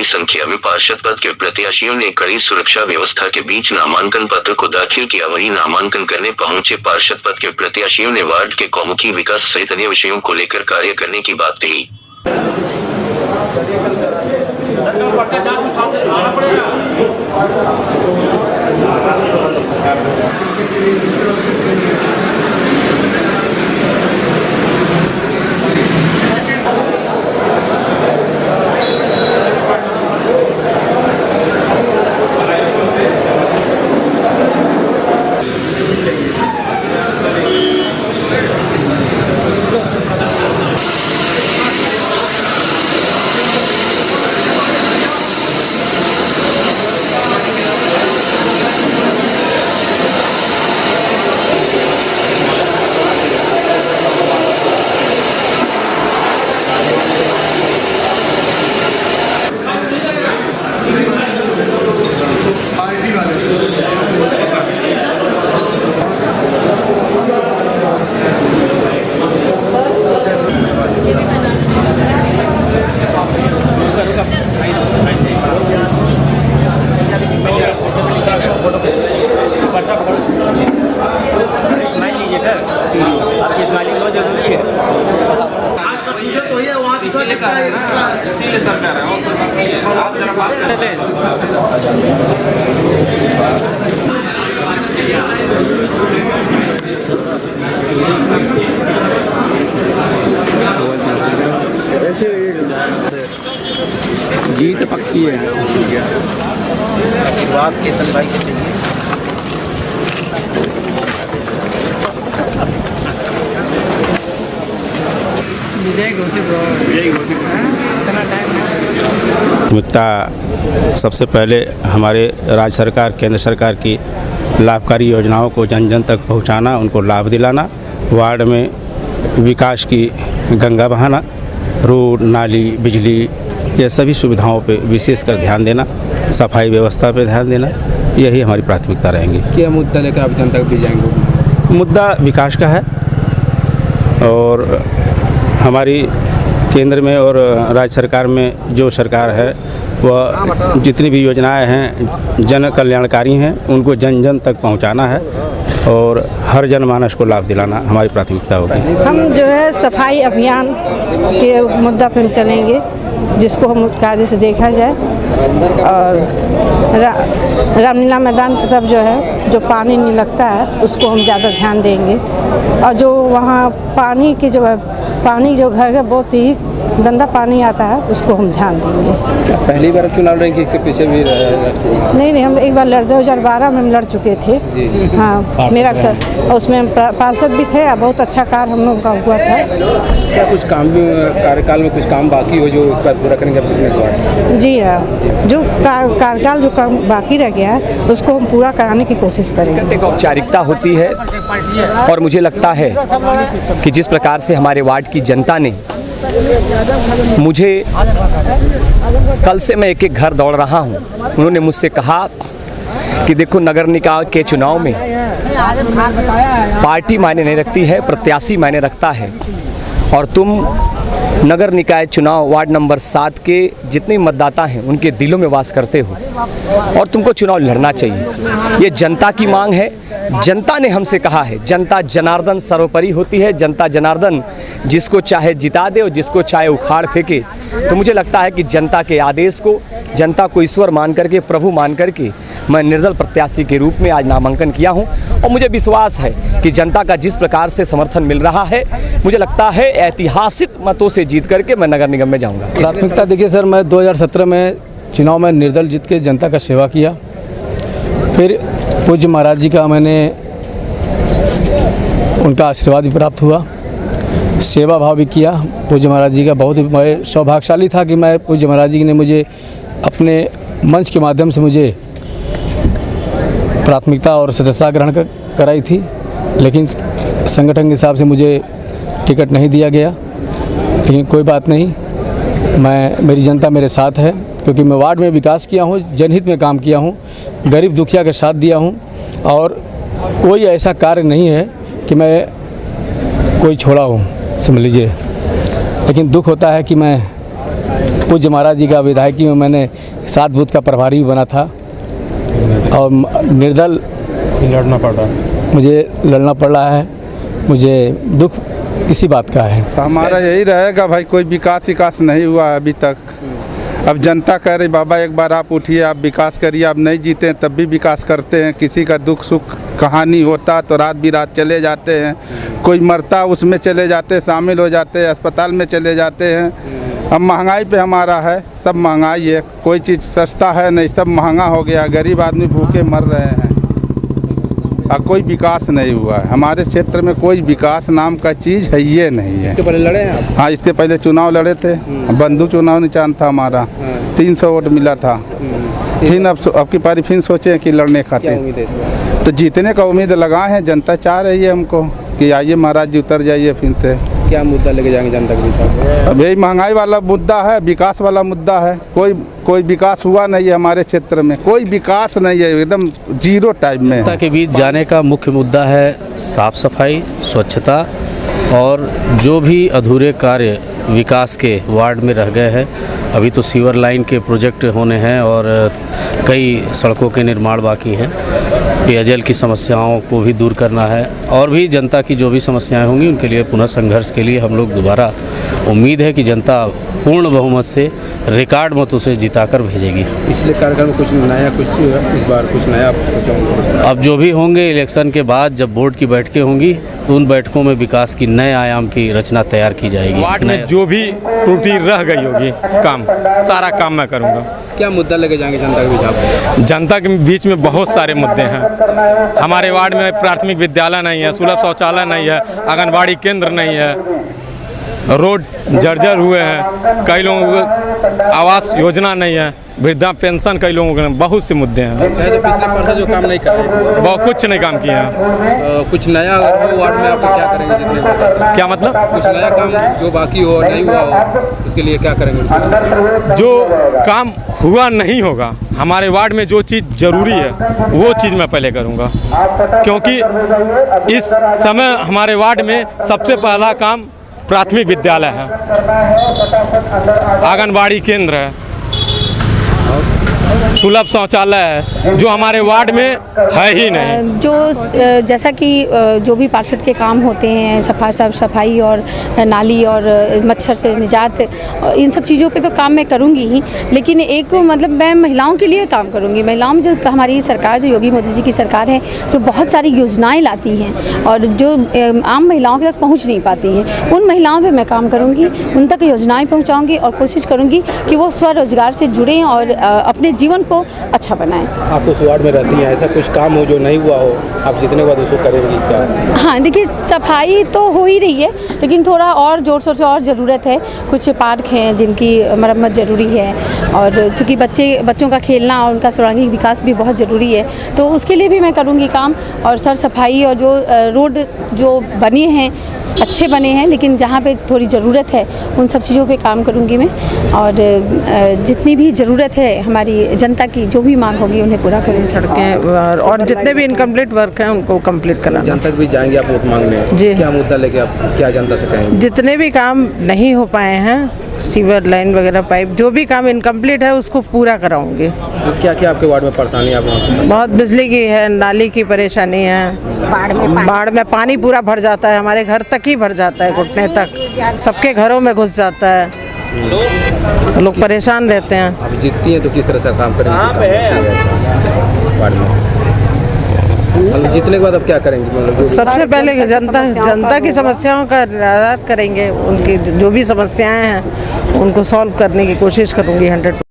संख्या में पार्षद पद के प्रत्याशियों ने कड़ी सुरक्षा व्यवस्था के बीच नामांकन पत्र को दाखिल किया। वहीं नामांकन करने पहुंचे पार्षद पद के प्रत्याशियों ने वार्ड के कौमुकी विकास सहित अन्य विषयों को लेकर कार्य करने की बात कही। इसीलिए सर कह रहे हैं आप जरा बात कर लें। ऐसे जीत पक्की है। बात केतन भाई के चाहिए। प्राथमिकता सबसे पहले हमारे राज्य सरकार केंद्र सरकार की लाभकारी योजनाओं को जन जन तक पहुंचाना, उनको लाभ दिलाना, वार्ड में विकास की गंगा बहाना, रोड नाली बिजली ये सभी सुविधाओं पे विशेषकर ध्यान देना, सफाई व्यवस्था पे ध्यान देना, यही हमारी प्राथमिकता रहेंगी। क्या मुद्दा लेकर आप जनता को जाएंगे? मुद्दा विकास का है और हमारी केंद्र में और राज्य सरकार में जो सरकार है वह जितनी भी योजनाएं हैं जन कल्याणकारी हैं, उनको जन जन तक पहुंचाना है और हर जनमानस को लाभ दिलाना हमारी प्राथमिकता होगी। हम जो है सफाई अभियान के मुद्दा पर चलेंगे, जिसको हम कायदे से देखा जाए, और रामलीला मैदान की तरफ जो है जो पानी नहीं लगता है उसको हम ज़्यादा ध्यान देंगे, और जो वहाँ पानी की जो है पानी जो घर है बहुत ही गंदा पानी आता है उसको हम ध्यान देंगे। पहली बार चुनाव लड़ेंगे इसके पीछे भी? नहीं, हम एक बार 2012 में हम लड़ चुके थे। हाँ, मेरा उसमें पार्षद भी थे, बहुत अच्छा कार्य हम लोगों का हुआ था। क्या कुछ काम भी कार्यकाल में कुछ काम बाकी हो जो इस पर पूरा करेंगे? जी हाँ, जो कार्यकाल जो काम बाकी रह गया है उसको हम पूरा कराने की कोशिश करेंगे। एक औपचारिकता होती है और मुझे लगता है कि जिस प्रकार से हमारे वार्ड की जनता ने मुझे, कल से मैं एक एक घर दौड़ रहा हूं, उन्होंने मुझसे कहा कि देखो नगर निकाय के चुनाव में पार्टी मायने नहीं रखती है, प्रत्याशी मायने रखता है, और तुम नगर निकाय चुनाव वार्ड नंबर 7 के जितने मतदाता हैं उनके दिलों में वास करते हो और तुमको चुनाव लड़ना चाहिए। ये जनता की मांग है, जनता ने हमसे कहा है। जनता जनार्दन सर्वोपरि होती है, जनता जनार्दन जिसको चाहे जिता दे और जिसको चाहे उखाड़ फेंके। तो मुझे लगता है कि जनता के आदेश को, जनता को ईश्वर मान करके, प्रभु मान करके मैं निर्दल प्रत्याशी के रूप में आज नामांकन किया हूं और मुझे विश्वास है कि जनता का जिस प्रकार से समर्थन मिल रहा है, मुझे लगता है ऐतिहासिक मतों से जीत करके मैं नगर निगम में जाऊंगा। प्राथमिकता देखिए सर, मैं 2017 में चुनाव में निर्दल जीत के जनता का सेवा किया, फिर पूज्य महाराज जी का मैंने उनका आशीर्वाद भी प्राप्त हुआ, सेवा भाव भी किया पूज्य महाराज जी का। बहुत ही मैं सौभाग्यशाली था कि मैं पूज्य महाराज जी ने मुझे अपने मंच के माध्यम से मुझे प्राथमिकता और सदस्यता ग्रहण कराई थी, लेकिन संगठन के हिसाब से मुझे टिकट नहीं दिया गया। लेकिन कोई बात नहीं, मेरी जनता मेरे साथ है, क्योंकि मैं वार्ड में विकास किया हूँ, जनहित में काम किया हूँ, गरीब दुखिया के साथ दिया हूँ, और कोई ऐसा कार्य नहीं है कि मैं कोई छोड़ा हूँ, समझ लीजिए। लेकिन दुख होता है कि मैं पूज्य महाराज जी का विधायकी में मैंने 7 बूथ का प्रभारी भी बना था और निर्दल लड़ना पड़ रहा मुझे लड़ना पड़ रहा है। मुझे दुख इसी बात का है। तो हमारा यही रहेगा भाई, कोई विकास नहीं हुआ है अभी तक। अब जनता कह रही बाबा एक बार आप उठिए, आप विकास करिए। आप नहीं जीते हैं तब भी विकास करते हैं। किसी का दुख सुख कहानी होता तो रात बिरात चले जाते हैं, कोई मरता उसमें चले जाते, शामिल हो जाते हैं, अस्पताल में चले जाते हैं। अब महंगाई पे हमारा है, सब महंगाई है, कोई चीज़ सस्ता है नहीं, सब महंगा हो गया। गरीब आदमी भूखे मर रहे हैं और कोई विकास नहीं हुआ है हमारे क्षेत्र में। कोई विकास नाम का चीज़ है ये नहीं है। इसके पहले लड़े हैं आप? हाँ, इससे पहले चुनाव लड़े थे, बंधु चुनाव निशान था हमारा, 300 वोट मिला था। फिर अब की पारी फिर सोचे कि लड़ने खाते तो जीतने का उम्मीद लगाए हैं। जनता चाह रही है हमको कि आइए महाराज जी उतर जाइए फिर से। क्या मुद्दा लेके जाएंगे जनता के बीच? अब यही महंगाई वाला मुद्दा है, विकास वाला मुद्दा है। कोई विकास हुआ नहीं है हमारे क्षेत्र में, कोई विकास नहीं है, एकदम जीरो टाइप में। जनता के बीच जाने का मुख्य मुद्दा है साफ सफाई, स्वच्छता और जो भी अधूरे कार्य विकास के वार्ड में रह गए हैं। अभी तो सीवर लाइन के प्रोजेक्ट होने हैं और कई सड़कों के निर्माण बाकी हैं। पेयजल की समस्याओं को भी दूर करना है और भी जनता की जो भी समस्याएं होंगी उनके लिए पुनः संघर्ष के लिए हम लोग दोबारा, उम्मीद है कि जनता पूर्ण बहुमत से रिकॉर्ड मतों से जिताकर भेजेगी। पिछले कार्यकाल में कुछ नया, कुछ इस बार कुछ नया? अब जो भी होंगे इलेक्शन के बाद जब बोर्ड की बैठकें होंगी तो उन बैठकों में विकास की नए आयाम की रचना तैयार की जाएगी। वार्ड में जो भी त्रुटि रह गई होगी काम, सारा काम मैं करूँगा। क्या मुद्दा लेके जाएंगे जनता के बीच आप? जनता के बीच में बहुत सारे मुद्दे हैं। हमारे वार्ड में प्राथमिक विद्यालय नहीं है, सुलभ शौचालय नहीं है, आंगनबाड़ी केंद्र नहीं है, रोड जर्जर हुए हैं, कई लोगों को आवास योजना नहीं है, वृद्धा पेंशन कई लोगों के, बहुत से मुद्दे हैं। शायद पिछले पार्षद जो काम नहीं करे, बहुत कुछ नहीं काम किए हैं। कुछ नया अगर हो वार्ड में आप क्या करेंगे जितने बार? क्या मतलब? कुछ नया काम जो बाकी हो, नहीं हुआ हो, उसके लिए क्या करेंगे? जो काम हुआ नहीं होगा, हमारे वार्ड में जो चीज़ ज़रूरी है वो चीज़ मैं पहले करूँगा, क्योंकि इस समय हमारे वार्ड में सबसे पहला काम प्राथमिक विद्यालय है, आंगनबाड़ी केंद्र है, सुलभ शौचालय है, जो हमारे वार्ड में है ही नहीं। जो जैसा कि जो भी पार्षद के काम होते हैं, सफाई और नाली और मच्छर से निजात, इन सब चीज़ों पे तो काम मैं करूँगी ही, लेकिन एक मतलब मैं महिलाओं के लिए काम करूँगी। महिलाओं जो हमारी सरकार, जो योगी मोदी जी की सरकार है, जो बहुत सारी योजनाएं लाती हैं और जो आम महिलाओं तक पहुँच नहीं पाती हैं, उन महिलाओं पर मैं काम करूँगी, उन तक योजनाएँ पहुँचाऊँगी और कोशिश करूँगी कि वो स्वरोजगार से जुड़ें और अपने जीवन को अच्छा बनाएं। आप उस वार्ड में रहती हैं, ऐसा कुछ काम हो जो नहीं हुआ हो, आप जितने बाद उसको करेंगी क्या? हाँ, देखिए सफाई तो हो ही रही है, लेकिन थोड़ा और जोर शोर से और ज़रूरत है। कुछ पार्क हैं जिनकी मरम्मत ज़रूरी है और चूँकि बच्चों का खेलना और उनका सर्वांगीण विकास भी बहुत ज़रूरी है, तो उसके लिए भी मैं करूँगी काम। और सर सफाई और जो रोड जो बने हैं अच्छे बने हैं, लेकिन जहाँ पे थोड़ी ज़रूरत है उन सब चीज़ों पे काम करूँगी मैं। और जितनी भी ज़रूरत है हमारी जनता की, जो भी मांग होगी उन्हें पूरा करेंगे। सड़कें और जितने भी इनकम्प्लीट वर्क हैं उनको कंप्लीट कराना। जनता के बीच जाएंगे आप वोट मांगने? जी। क्या मुद्दा लेके आप क्या जनता से कहेंगे? जितने भी काम नहीं हो पाए हैं, सीवर लाइन वगैरह, पाइप, जो भी काम इनकम्प्लीट है उसको पूरा कराऊंगी। तो क्या क्या आपके वार्ड में परेशानी आप वहाँ पे? बहुत बिजली की है, नाली की परेशानी है, बाढ़ में पानी पूरा भर जाता है, हमारे घर तक ही भर जाता है, घुटने तक, सबके घरों में घुस जाता है, लोग परेशान रहते हैं। आप जीतती हैं तो किस तरह से काम करेंगे वार्ड में? जीतने के बाद अब क्या करेंगे? मतलब सबसे पहले जनता की समस्याओं का निराकरण करेंगे, उनकी जो भी समस्याएं हैं उनको सॉल्व करने की कोशिश करूंगी 100%।